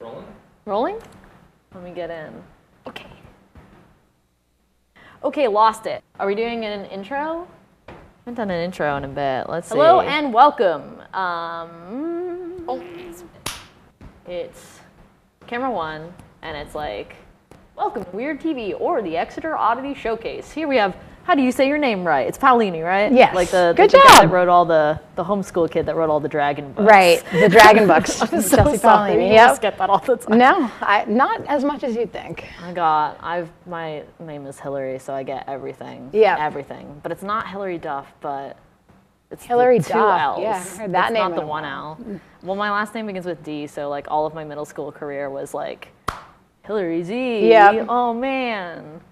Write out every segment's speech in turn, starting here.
Rolling? Rolling? Let me get in. Okay. Okay, lost it. Are we doing an intro? I haven't done an intro in a bit. Let's see. Hello and welcome. It's camera one, and it's like, welcome to Weird TV or the Exeter Oddity Showcase. Here we have, how do you say your name right? It's Paolini, right? Yes. Like the Good guy job. that wrote all the homeschool kid that wrote all the dragon books. Right, the dragon books. I'm so Chelsea sorry. Paolini. You just get that all the time. No, not as much as you'd think. My name is Hillary, so I get everything. Yeah. Everything. But it's not Hillary Duff, but it's Hillary the two Duff. L's. Yeah, I heard that it's name not the in a one while. L. Well, my last name begins with D, so like all of my middle school career was like Hillary Z. Yep. Oh man.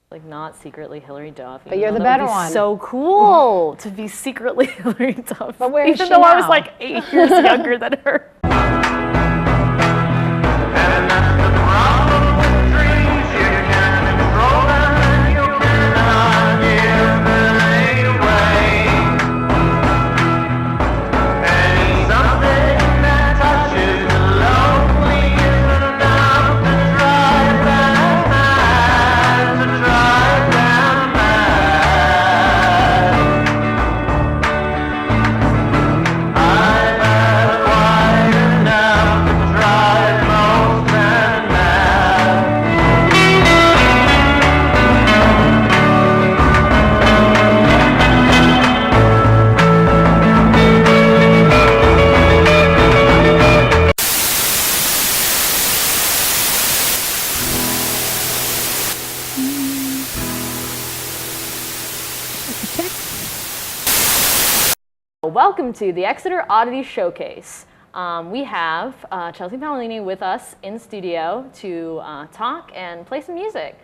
Like not secretly Hillary Duff. But you're the that would better be one. So cool to be secretly Hillary Duff. But where is even she though I was now? like 8 years younger than her. Welcome to the Exeter Oddity Showcase. We have Chelsea Paolini with us in studio to talk and play some music.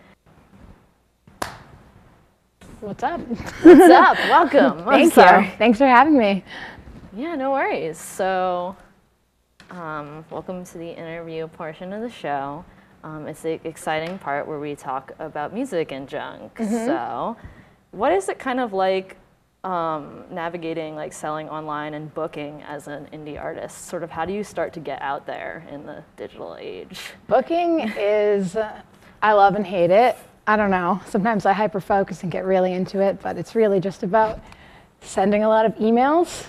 What's up? What's up? Welcome. Thank you. Thanks for having me. Yeah, no worries. So, welcome to the interview portion of the show. It's the exciting part where we talk about music and junk. So, what is it kind of like navigating like selling online and booking as an indie artist? Sort of how do you start to get out there in the digital age? Booking is, I love and hate it. I don't know. Sometimes I hyper-focus and get really into it, but it's really just about sending a lot of emails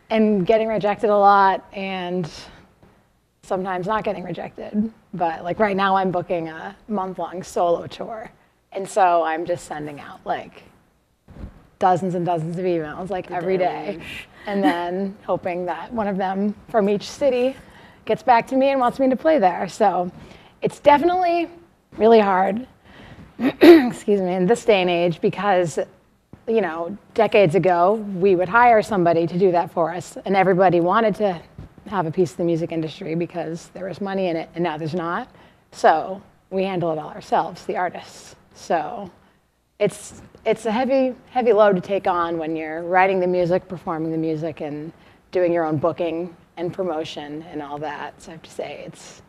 and getting rejected a lot and sometimes not getting rejected. But like right now I'm booking a month-long solo tour. And so I'm just sending out like dozens and dozens of emails like every day. And then hoping that one of them from each city gets back to me and wants me to play there. So it's definitely really hard, excuse me, in this day and age because, you know, decades ago, we would hire somebody to do that for us and everybody wanted to have a piece of the music industry because there was money in it and now there's not. So we handle it all ourselves, the artists. So it's a heavy load to take on when you're writing the music, performing the music, and doing your own booking and promotion and all that. So I have to say, it's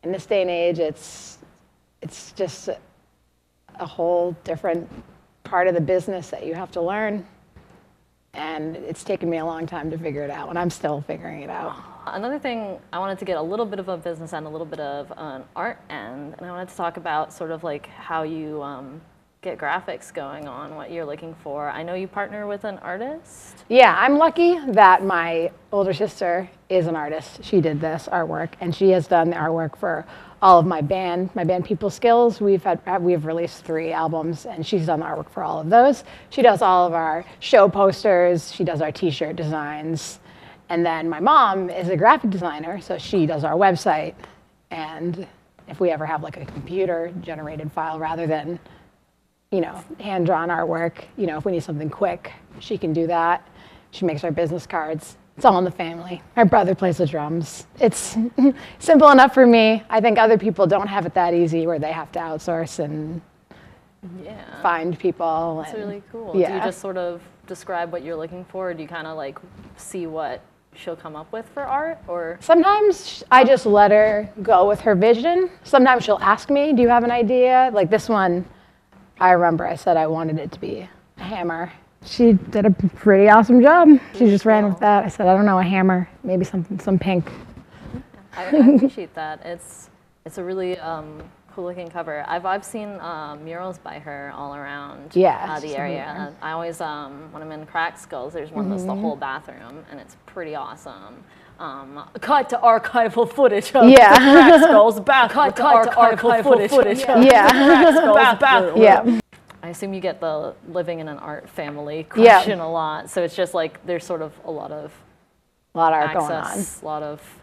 in this day and age, it's just a whole different part of the business that you have to learn. And it's taken me a long time to figure it out, and I'm still figuring it out. Another thing, I wanted to get a little bit of a business end, a little bit of an art end, and I wanted to talk about sort of like how you get graphics going on, what you're looking for. I know you partner with an artist. Yeah, I'm lucky that my older sister is an artist. She did this artwork, and she has done the artwork for all of my band People Skills. We've released 3 albums, and she's done the artwork for all of those. She does all of our show posters. She does our T-shirt designs. And then my mom is a graphic designer, so she does our website. And if we ever have like a computer-generated file rather than, you know, hand-drawn artwork, you know, if we need something quick, she can do that. She makes our business cards. It's all in the family. My brother plays the drums. It's simple enough for me. I think other people don't have it that easy where they have to outsource and find people. That's really cool. Yeah. Do you just sort of describe what you're looking for, or do you kind of like see what she'll come up with for art, or? Sometimes I just let her go with her vision. Sometimes she'll ask me, do you have an idea? Like this one, I remember I said I wanted it to be a hammer. She did a pretty awesome job. She just ran with that. I said, I don't know, a hammer, maybe some pink. I appreciate that. It's a really cool looking cover. I've seen murals by her all around the area. I always when I'm in Cracked Skulls, there's one that's the whole bathroom, and it's pretty awesome. Cut to archival footage of the Cracked Skulls bathroom. Cut to archival footage of the Cracked Skulls bathroom. Yeah. I assume you get the living in an art family question a lot. So it's just like there's sort of a lot of art access, going on. A lot of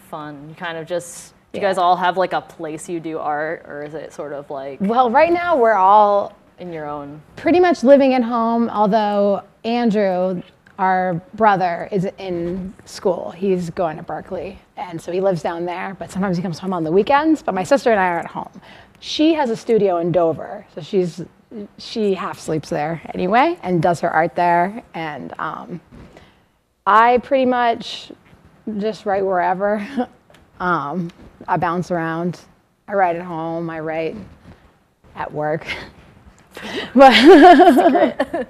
fun. You kind of just, do you guys all have like a place you do art, or is it sort of like? Well, right now we're all in your own. Pretty much living at home, although Andrew, our brother, is in school. He's going to Berkeley, and so he lives down there, but sometimes he comes home on the weekends. But my sister and I are at home. She has a studio in Dover, so she half sleeps there anyway and does her art there. And I pretty much just write wherever. I bounce around. I write at home. I write at work. But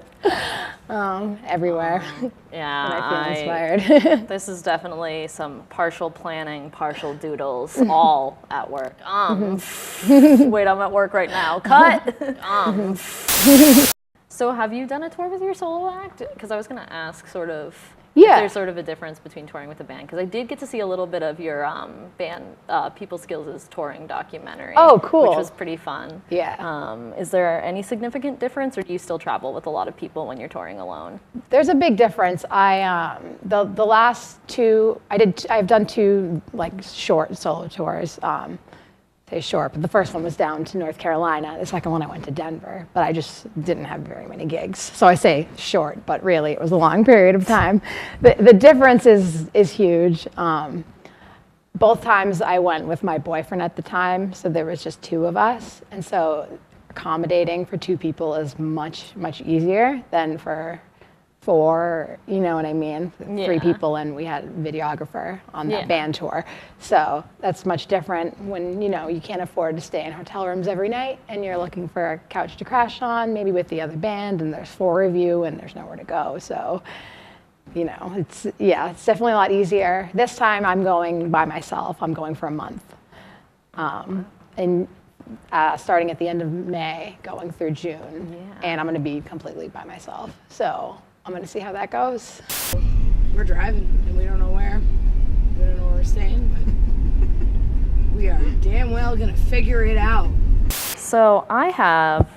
everywhere. Yeah, when I feel inspired. This is definitely some partial planning, partial doodles, all at work. Wait, I'm at work right now. Cut. So have you done a tour with your solo act? Because I was going to ask sort of, if there's sort of a difference between touring with a band, because I did get to see a little bit of your band, People Skills' touring documentary. Oh, cool. Which was pretty fun. Yeah. Is there any significant difference, or do you still travel with a lot of people when you're touring alone? There's a big difference. The last two, I've done two like short solo tours. Say short, but the first one was down to North Carolina. The second one I went to Denver, but I just didn't have very many gigs. So I say short, but really it was a long period of time. The difference is huge. Both times I went with my boyfriend at the time, so there was just two of us. And so accommodating for two people is much, much easier than for four, you know what I mean? Yeah. Three people, and we had a videographer on that band tour. So that's much different when, you know, you can't afford to stay in hotel rooms every night and you're looking for a couch to crash on, maybe with the other band, and there's four of you and there's nowhere to go. So, you know, it's definitely a lot easier. This time I'm going by myself. I'm going for a month. And starting at the end of May, going through June. Yeah. And I'm going to be completely by myself. So I'm going to see how that goes. We're driving and we don't know where. We don't know where we're staying, but we are damn well going to figure it out. So I have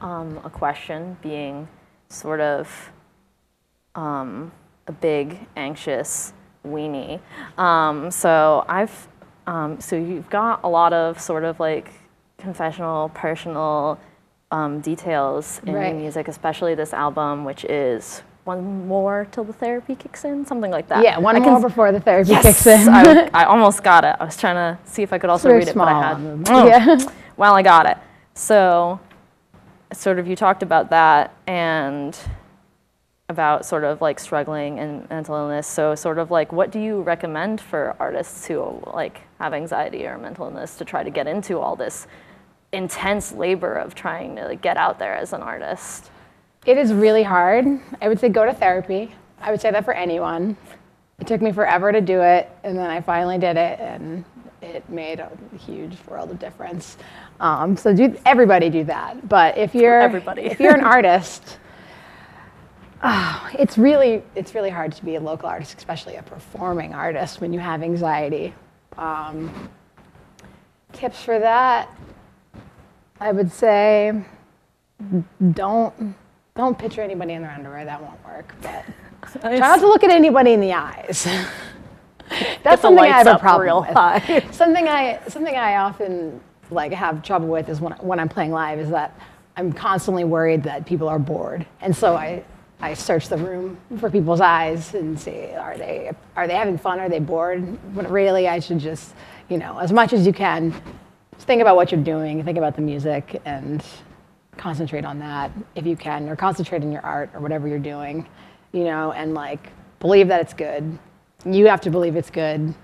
a question, being sort of a big, anxious weenie. So you've got a lot of sort of like confessional, personal details in your music, especially this album, which is one more till the therapy kicks in, something like that. Yeah, one more before the therapy kicks in. I almost got it. I was trying to see if I could also read it, but I had. Well, I got it. So, sort of, you talked about that and about sort of like struggling and mental illness. So, sort of like, what do you recommend for artists who like have anxiety or mental illness to try to get into all this intense labor of trying to like, get out there as an artist? It is really hard. I would say go to therapy. I would say that for anyone. It took me forever to do it, and then I finally did it, and it made a huge world of difference. So everybody do that. But if you're an artist, it's really hard to be a local artist, especially a performing artist, when you have anxiety. Tips for that, I would say, don't picture anybody in their underwear. That won't work. But try not to look at anybody in the eyes. That's something I have a problem with. Something I often like have trouble with is when I'm playing live is that I'm constantly worried that people are bored, and so I search the room for people's eyes and see, are they having fun? Are they bored? But really, I should just, you know, as much as you can, just think about what you're doing, think about the music, and concentrate on that if you can, or concentrate on your art or whatever you're doing, you know, and like believe that it's good. You have to believe it's good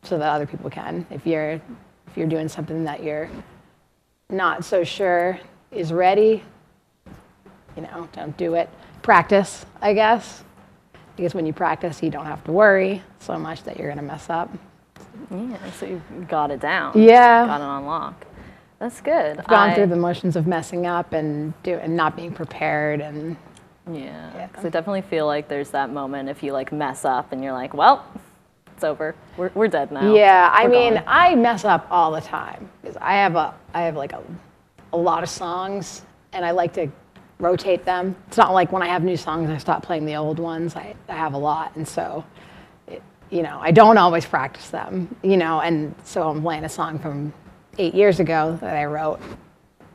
so that other people can. If you're doing something that you're not so sure is ready, you know, don't do it. Practice, I guess, because when you practice, you don't have to worry so much that you're going to mess up. Yeah, so you got it down. Yeah. Got it on lock. That's good. I've gone through the motions of messing up and not being prepared, and yeah, because I definitely feel like there's that moment if you like mess up and you're like, well, it's over. We're dead now. yeah. I We're mean, gone. I mess up all the time because I have like a lot of songs, and I like to rotate them. It's not like when I have new songs, I stop playing the old ones. I have a lot, and so, I don't always practice them, and so I'm playing a song from 8 years ago that I wrote.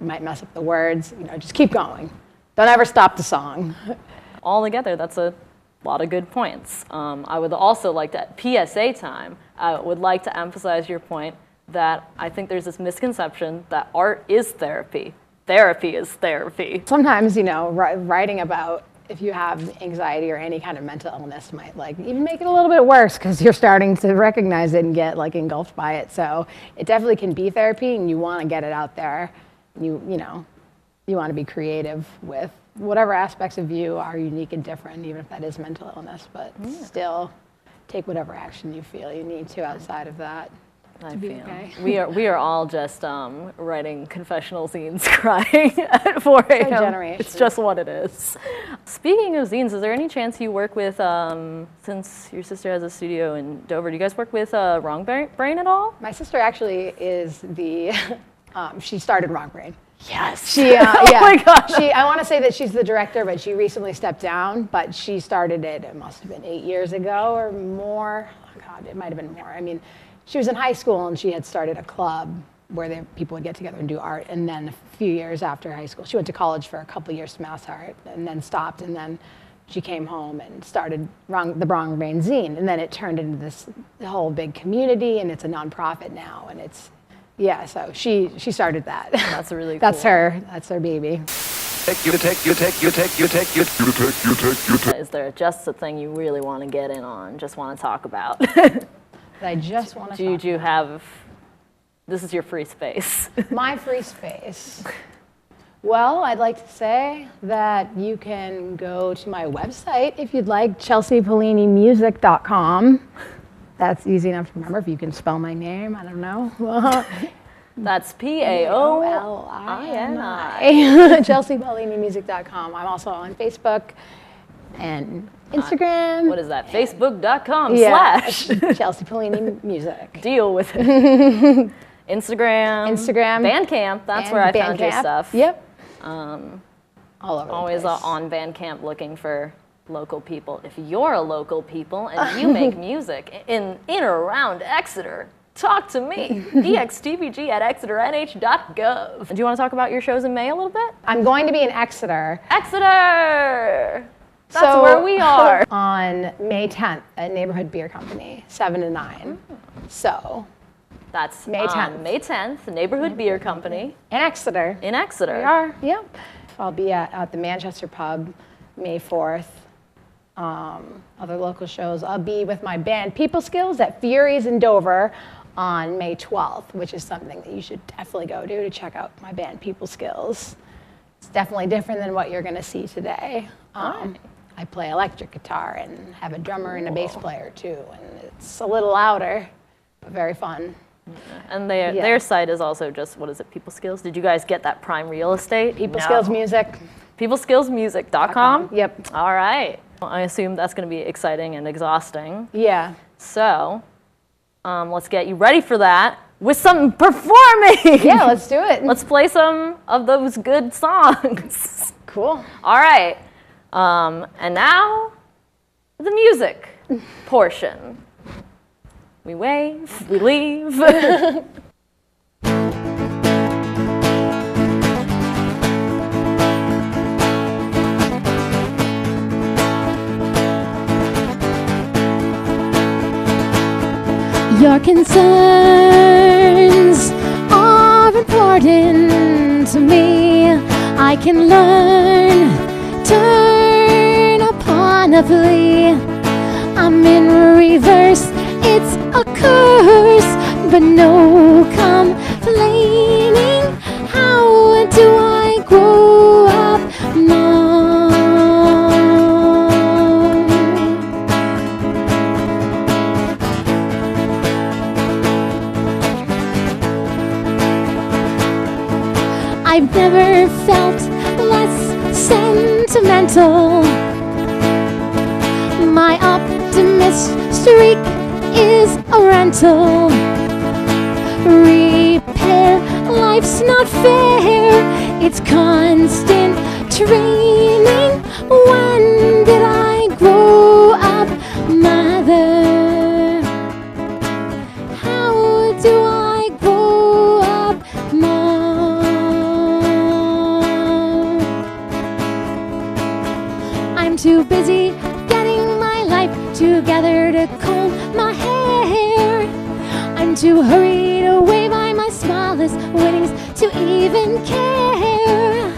Might mess up the words, just keep going. Don't ever stop the song. Altogether, that's a lot of good points. I would also like to, PSA time, I would like to emphasize your point that I think there's this misconception that art is therapy. Therapy is therapy. Sometimes, writing about if you have anxiety or any kind of mental illness might even make it a little bit worse because you're starting to recognize it and get engulfed by it. So it definitely can be therapy, and you want to get it out there. You want to be creative with whatever aspects of you are unique and different, even if that is mental illness, but still take whatever action you feel you need to outside of that. I to be feel. okay. We are all just writing confessional zines crying at 4 a.m. generation. It's just what it is. Speaking of zines, is there any chance you work with, since your sister has a studio in Dover, do you guys work with Wrong Brain at all? My sister actually is she started Wrong Brain. Yes. She, oh my God. I want to say that she's the director, but she recently stepped down. But she started it must have been 8 years ago or more. Oh God, it might have been more. I mean, she was in high school and she had started a club where people would get together and do art. And then a few years after high school, she went to college for a couple years to mass art and then stopped. And then she came home and started the Wrong Brain zine. And then it turned into this whole big community, and it's a nonprofit now. And it's, so she started that. That's really cool. That's her baby. Is there just a thing you really want to get in on, just want to talk about? I just want to Do you have, this is your free space. My free space. Well, I'd like to say that you can go to my website if you'd like, chelseapaolinimusic.com. That's easy enough to remember if you can spell my name. I don't know. That's Paolini. chelseapaolinimusic.com. I'm also on Facebook and Instagram. What is that? Facebook.com/ Chelsea Paolini Music. Deal with it. Instagram. Bandcamp. That's where I found your stuff. Yep. All over. Always on Bandcamp looking for local people. If you're a local people and you make music in or around Exeter, talk to me. extvg@exeternh.gov. Do you want to talk about your shows in May a little bit? I'm going to be in Exeter. Exeter! That's where we are. On May 10th at Neighborhood Beer Company, 7 to 9. So that's May 10th. May 10th, Neighborhood Beer Company. In Exeter. In Exeter. We are, yep. I'll be at the Manchester Pub May 4th. Other local shows. I'll be with my band People Skills at Furies in Dover on May 12th, which is something that you should definitely go to check out my band People Skills. It's definitely different than what you're going to see today. I play electric guitar and have a drummer and a bass player too, and it's a little louder, but very fun. And their site is also just, what is it, People Skills? Did you guys get that prime real estate? People Skills Music. peopleskillsmusic.com? Yep. All right. I assume that's going to be exciting and exhausting. Yeah. So let's get you ready for that with some performing. Yeah, let's do it. Let's play some of those good songs. Cool. All right. And now, the music portion. We wave, we leave. Your concerns are important to me. I can learn, turn upon a plea. I'm in reverse, it's a curse, but no complaining. How do I grow up now? I've never felt less sentimental. My optimist streak is a rental. Repair, life's not fair, it's constant training. When did I grow up, mother? How do I grow up, mom? I'm too busy getting my life together to comb my hair. I'm too hurried away by my smallest winnings to even care.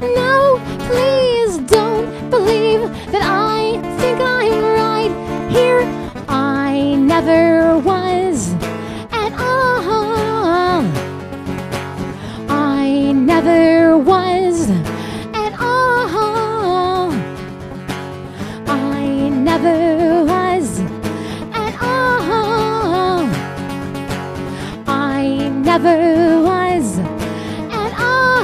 No, please don't believe that I think I'm right here. I never was at all. I never was at all. I never was at all. I never was at all.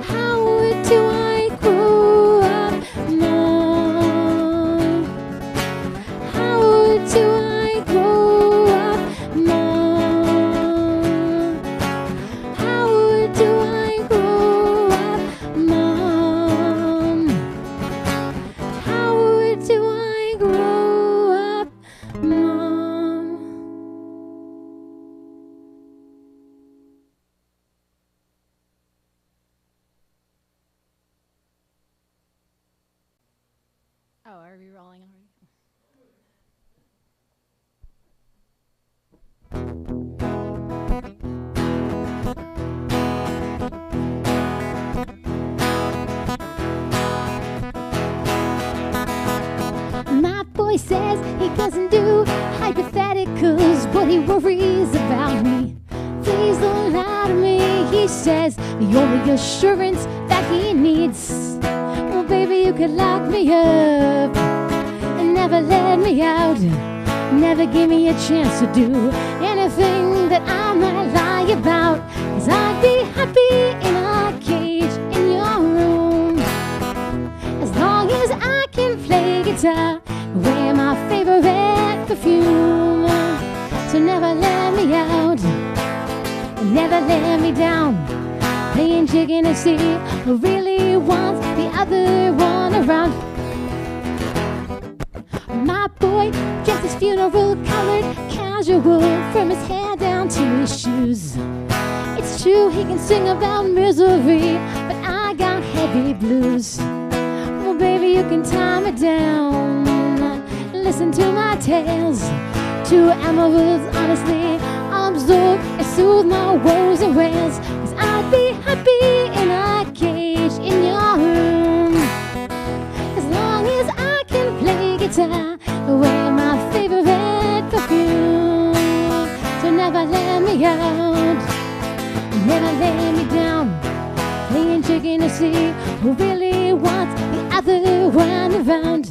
How do I grow up, mom? How do I grow up, mom? How do I grow up, mom? How do I grow up, mom? Oh, are we rolling already? My boy says he doesn't do hypotheticals, but he worries about me. Please don't lie to me, he says. The only assurance that he needs. Well, baby, you could lock me up and never let me out. Never give me a chance to do anything that I might lie about. 'Cause I'd be happy in a cage in your room, as long as I can play guitar, wear my favorite perfume. So never let me out, never let me down. Playing chicken to see who really wants the other one around. My boy dresses funeral colored casual, from his hair down to his shoes. It's true he can sing about misery, but I got heavy blues. Well, baby, you can tie me down, listen to my tales. Two animals honestly absorb and soothe my woes and wails. 'Cause I'd be happy in a cage in your room, as long as I can play guitar, wear my favorite perfume. So never let me out, never let me down. Playing chicken to see who really wants the other one around.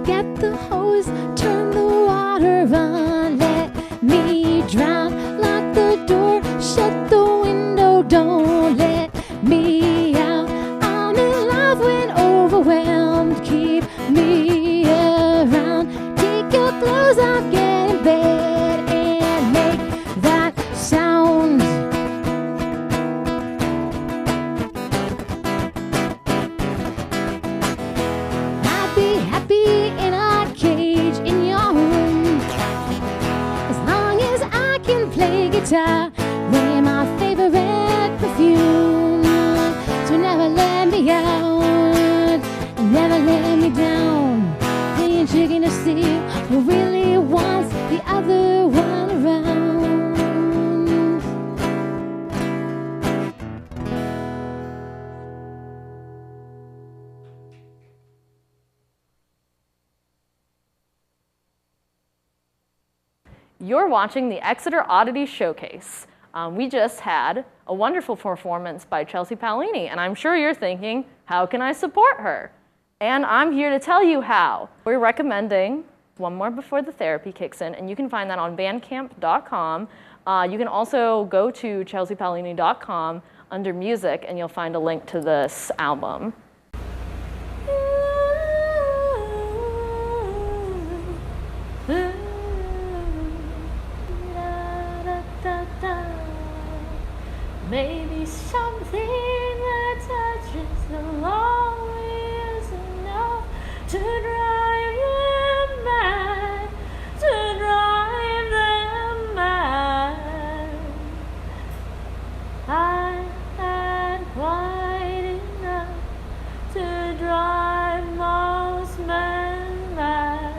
Get the hose, turn the water on, let me drown. Lock the door, shut the window, don't let me out. I'm in love when overwhelmed, keep me around. Take your clothes off, get in bed and make that sound. I'd be happy in a cage in your room, as long as I can play guitar, wear my favorite perfume. So never let me out, never let me down. Playing chicken to see who really wants the other one around. You're watching the Exeter Oddity Showcase. We just had a wonderful performance by Chelsea Paolini, and I'm sure you're thinking, how can I support her? And I'm here to tell you how. We're recommending One More Before the Therapy Kicks In, and you can find that on bandcamp.com. You can also go to chelseapaolini.com under music, and you'll find a link to this album. Maybe something that touches the lonely is enough to drive them mad, to drive them mad. I had quite enough to drive most men mad.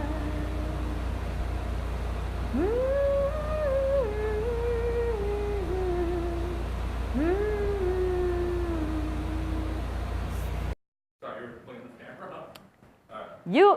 You